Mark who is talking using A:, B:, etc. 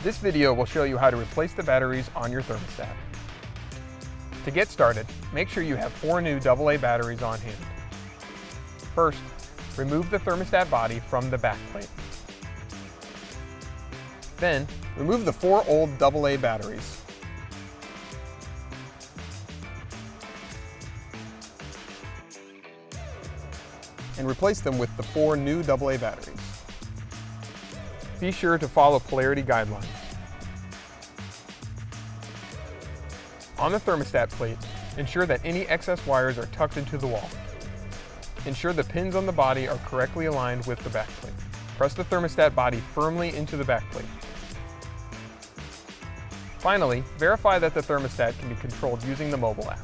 A: This video will show you how to replace the batteries on your thermostat. To get started, make sure you have 4 new AA batteries on hand. First, remove the thermostat body from the backplate. Then, remove the 4 old AA batteries. And replace them with the 4 new AA batteries. Be sure to follow polarity guidelines. On the thermostat plate, ensure that any excess wires are tucked into the wall. Ensure the pins on the body are correctly aligned with the backplate. Press the thermostat body firmly into the backplate. Finally, verify that the thermostat can be controlled using the mobile app.